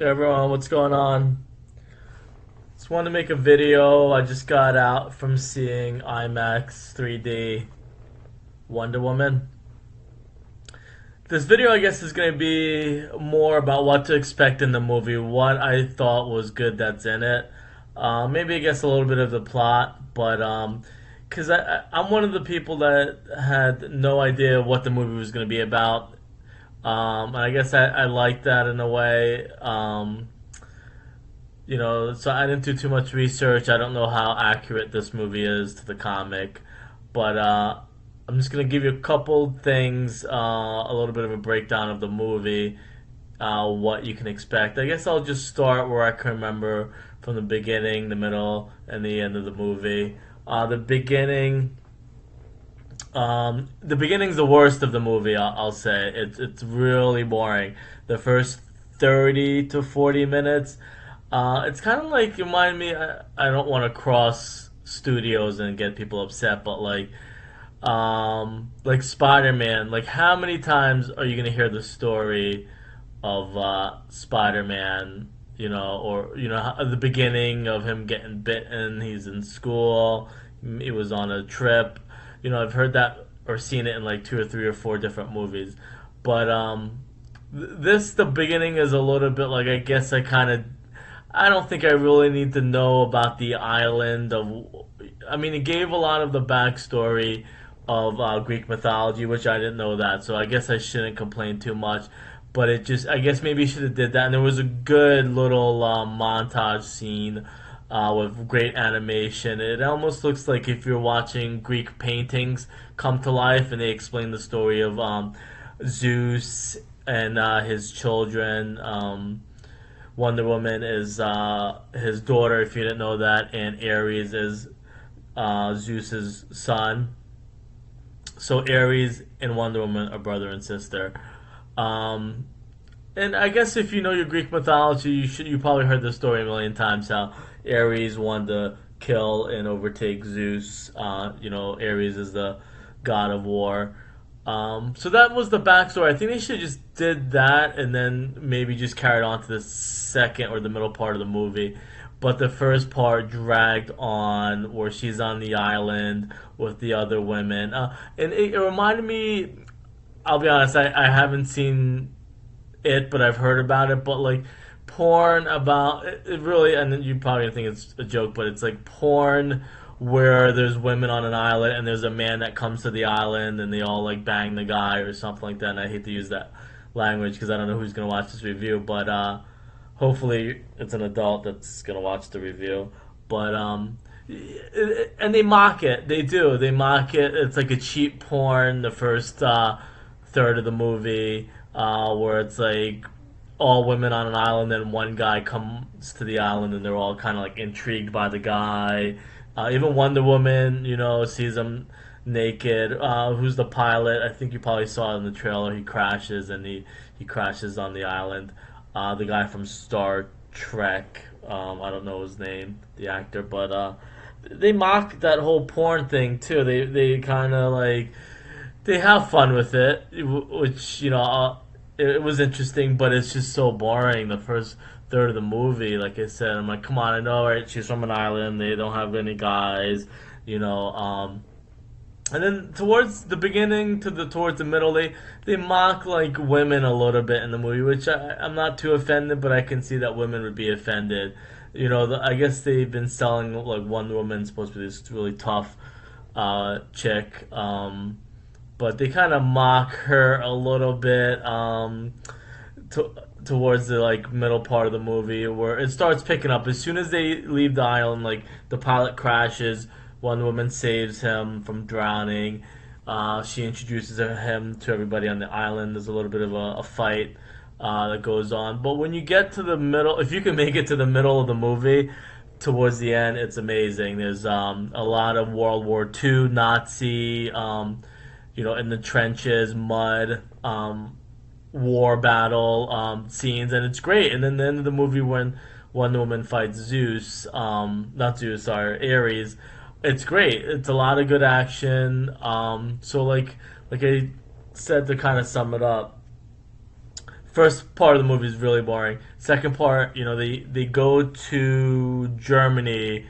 Hey everyone, what's going on? Just wanted to make a video. I just got out from seeing IMAX 3D Wonder Woman. This video, I guess, is going to be more about what to expect in the movie, what I thought was good that's in it. Maybe I guess a little bit of the plot, but because I'm one of the people that had no idea what the movie was going to be about. And I guess I like that in a way. So I didn't do too much research. I don't know how accurate this movie is to the comic, but I'm just gonna give you a couple things, a little bit of a breakdown of the movie, what you can expect. I guess I'll just start where I can remember from the beginning, the middle, and the end of the movie. The beginning's the worst of the movie. I'll say it's really boring. The first 30 to 40 minutes, it's kind of like remind me. I don't want to cross studios and get people upset, but like Spider-Man. Like how many times are you gonna hear the story of Spider-Man? Or the beginning of him getting bitten. He's in school. He was on a trip. I've heard that or seen it in like two or three or four different movies. But the beginning is a little bit like I don't think I really need to know about the island of. I mean, it gave a lot of the backstory of Greek mythology, which I didn't know that, so I guess I shouldn't complain too much. But I guess maybe you should have did that. And there was a good little montage scene with great animation. It almost looks like if you're watching Greek paintings come to life, and they explain the story of Zeus and his children. Wonder Woman is his daughter, if you didn't know that, and Ares is Zeus's son. So Ares and Wonder Woman are brother and sister. Um, and I guess if you know your Greek mythology, you probably heard the story a million times how Ares wanted to kill and overtake Zeus. Ares is the god of war. So that was the backstory. I think they should have just did that and then maybe just carried on to the second or the middle part of the movie. But the first part dragged on where she's on the island with the other women. And it reminded me, I'll be honest, I haven't seen it, but I've heard about it. But like porn about it really, and you probably think it's a joke, but it's like porn where there's women on an island and there's a man that comes to the island and they all like bang the guy or something like that. And I hate to use that language because I don't know who's gonna watch this review, but hopefully it's an adult that's gonna watch the review. But and they mock it. They do. They mock it. It's like a cheap porn. The first third of the movie, where it's like all women on an island, and one guy comes to the island, and they're all kind of like intrigued by the guy. Even Wonder Woman, sees him naked. Who's the pilot? I think you probably saw it in the trailer. He crashes, and he crashes on the island. The guy from Star Trek. I don't know his name, the actor, but they mock that whole porn thing too. They kind of like they have fun with it, which it was interesting, but it's just so boring. The first third of the movie, like I said, I'm like, come on, I know, right? She's from an island. They don't have any guys, you know. And then towards the beginning towards the middle, they mock like women a little bit in the movie, which I'm not too offended, but I can see that women would be offended. I guess they've been selling like Wonder Woman's supposed to be this really tough chick. But they kind of mock her a little bit to, towards the like middle part of the movie where it starts picking up as soon as they leave the island. Like the pilot crashes, Wonder Woman saves him from drowning. She introduces him to everybody on the island. There's a little bit of a fight that goes on, but when you get to the middle, if you can make it to the middle of the movie, towards the end, it's amazing. There's a lot of World War II Nazi, in the trenches, mud, war battle scenes, and it's great. And then the end of the movie when Wonder Woman fights Zeus, not Zeus, sorry, Ares. It's great. It's a lot of good action. So like I said, to kind of sum it up, First part of the movie is really boring. Second part, they go to Germany,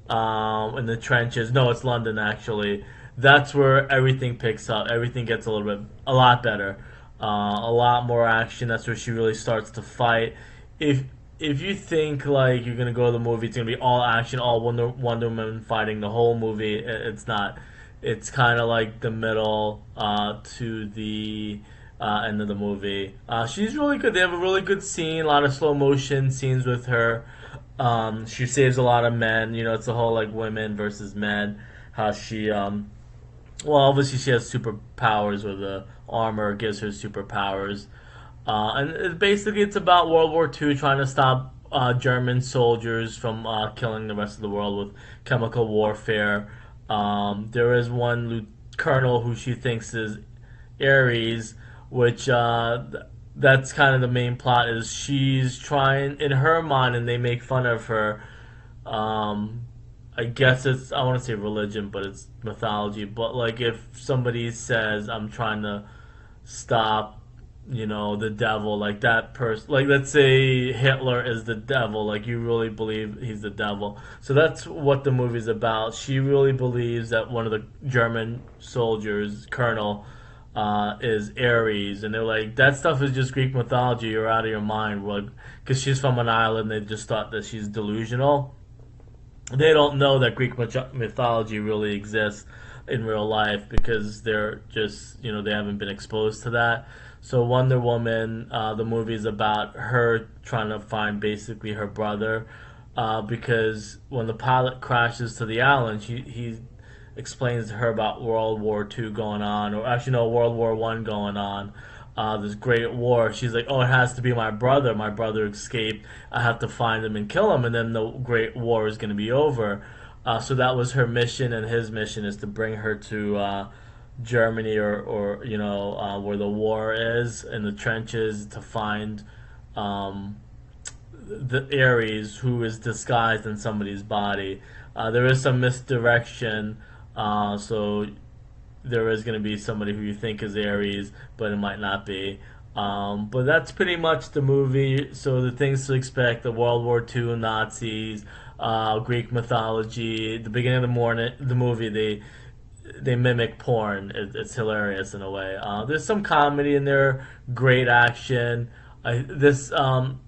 in the trenches. No, it's London actually. That's where everything picks up. Everything gets a lot better, a lot more action. That's where she really starts to fight. If if you think like you're gonna go to the movie, it's gonna be all action, all Wonder Woman fighting the whole movie. It's not. It's kind of like the middle to the end of the movie. She's really good. They have a really good scene, a lot of slow motion scenes with her. She saves a lot of men. It's a whole like women versus men. How she, well, obviously she has superpowers, or the armor gives her superpowers. And basically, it's about World War II, trying to stop German soldiers from killing the rest of the world with chemical warfare. There is one colonel who she thinks is Ares, which that's kind of the main plot. Is she's trying in her mind, and they make fun of her. Um, I guess it's, I want to say religion, but it's mythology. But like if somebody says I'm trying to stop, the devil, like that person, like let's say Hitler is the devil, like you really believe he's the devil. So that's what the movie's about. She really believes that one of the German soldiers, colonel, is Ares, and they're like, that stuff is just Greek mythology. You're out of your mind. Like, because she's from an island, they just thought that she's delusional. They don't know that Greek mythology really exists in real life, because they're just, they haven't been exposed to that. So Wonder Woman, the movie is about her trying to find basically her brother, because when the pilot crashes to the island, he explains to her about World War II going on, or actually no, World War One going on. This great war. She's like, oh, it has to be my brother. My brother escaped. I have to find him and kill him, and then the great war is going to be over. So that was her mission, and his mission is to bring her to Germany, or where the war is, in the trenches, to find the Ares, who is disguised in somebody's body. There is some misdirection, so there is going to be somebody who you think is Ares, but it might not be. But that's pretty much the movie. So the things to expect: the World War II, Nazis, Greek mythology. The beginning of the movie, they mimic porn. It's hilarious in a way. There's some comedy in there, great action. I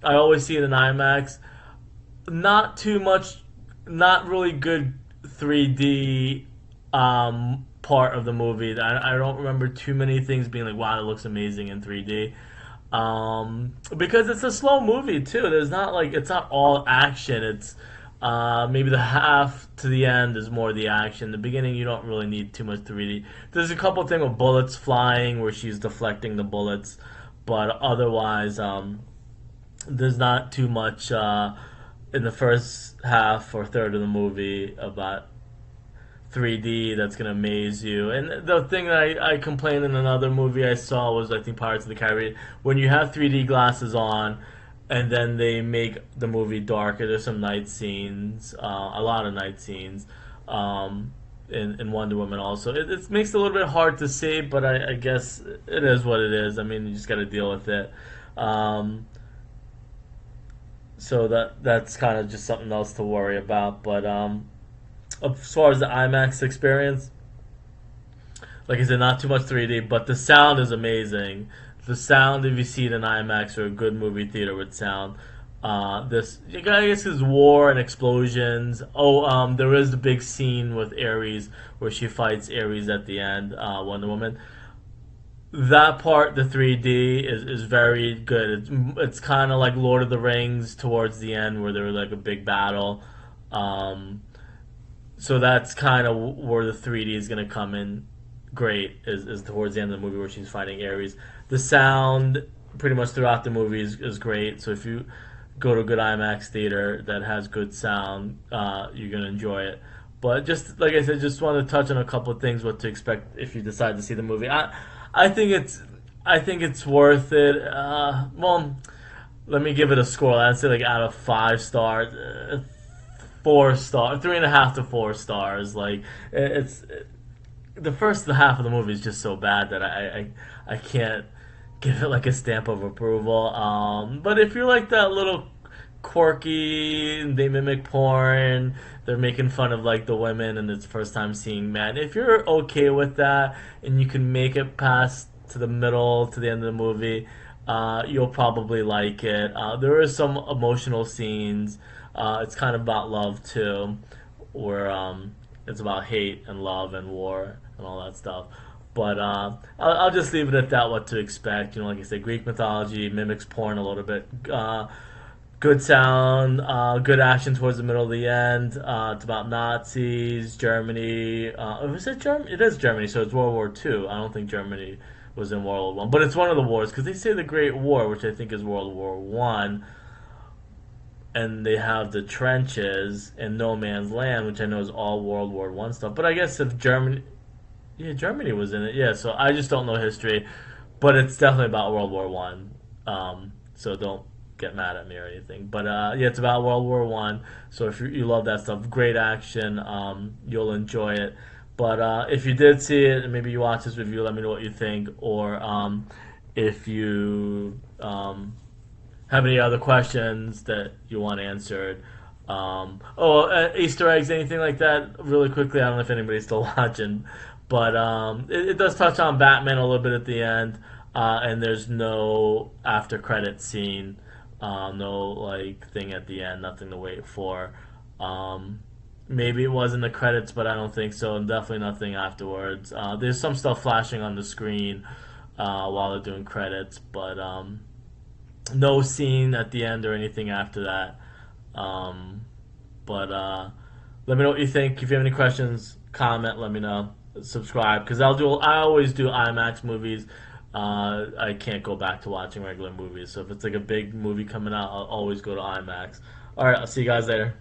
always see it in IMAX. Not too much, not really good 3D part of the movie. I don't remember too many things being like, wow, it looks amazing in 3D. Because it's a slow movie too. There's not like, it's not all action. It's maybe the half to the end is more the action. The beginning, you don't really need too much 3D. There's a couple things with bullets flying where she's deflecting the bullets, but otherwise, there's not too much in the first half or third of the movie about 3D that's gonna amaze you. And the thing that I complained in another movie I saw was, I think, Pirates of the Caribbean. When you have 3D glasses on, and then they make the movie darker. There's some night scenes, a lot of night scenes, in Wonder Woman also. It makes it a little bit hard to see, but I guess it is what it is. I mean, you just got to deal with it. So that's kind of just something else to worry about. But as far as the IMAX experience, like I said, not too much 3D, but the sound is amazing. The sound, if you see it in IMAX or a good movie theater with sound, this, I guess, is war and explosions. Oh, there is the big scene with Ares where she fights Ares at the end, Wonder Woman. That part, the 3D is very good. It's kind of like Lord of the Rings towards the end, where there was like a big battle. So that's kind of where the 3D is going to come in great, is towards the end of the movie where she's fighting Ares. The sound pretty much throughout the movie is great. So if you go to a good IMAX theater that has good sound, you're going to enjoy it. But just like I said, just want to touch on a couple of things, what to expect if you decide to see the movie. I think it's worth it. Well, let me give it a score. I'd say like out of 5 stars, 4 star, 3.5 to 4 stars. Like it's the first half of the movie is just so bad that I can't give it like a stamp of approval. But if you're like that little quirky, they mimic porn, they're making fun of like the women, and it's first time seeing men. If you're okay with that and you can make it past to the middle to the end of the movie, you'll probably like it. There is some emotional scenes. It's kind of about love too, where it's about hate and love and war and all that stuff. But I'll just leave it at that. What to expect? You know, like I said, Greek mythology mimics porn a little bit. Good sound, good action towards the middle of the end. It's about Nazis, Germany. Was it Germany? It is Germany, so it's World War II. I don't think Germany was in World War One, but it's one of the wars because they say the Great War, which I think is World War One, and they have the trenches and no man's land, which I know is all World War One stuff. But I guess if Germany, yeah, Germany was in it. Yeah, so I just don't know history, but it's definitely about World War One. So don't get mad at me or anything. But yeah, it's about World War One. So if you love that stuff, great action, you'll enjoy it. But if you did see it and maybe you watch this review, let me know what you think. Or if you have any other questions that you want answered. Easter eggs, anything like that, really quickly. I don't know if anybody's still watching, but it does touch on Batman a little bit at the end, and there's no after credit scene, no like thing at the end, nothing to wait for. Maybe it was in the credits, but I don't think so, and definitely nothing afterwards. There's some stuff flashing on the screen while they're doing credits, but no scene at the end or anything after that. But let me know what you think. If you have any questions, comment. Let me know. Subscribe because I always do IMAX movies. I can't go back to watching regular movies. So if it's like a big movie coming out, I'll always go to IMAX. All right, I'll see you guys later.